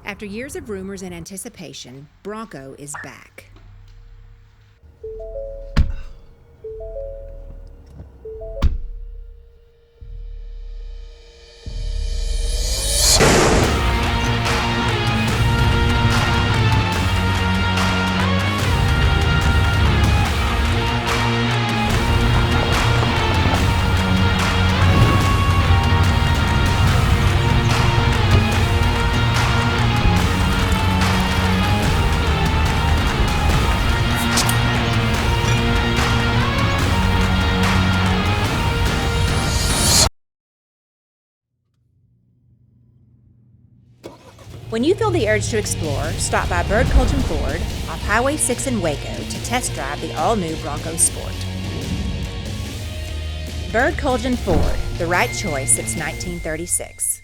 After years of rumors and anticipation, Bronco is back. When you feel the urge to explore, stop by Bird-Kultgen Ford off Highway 6 in Waco to test drive the all-new Bronco Sport. Bird-Kultgen Ford, the right choice since 1936.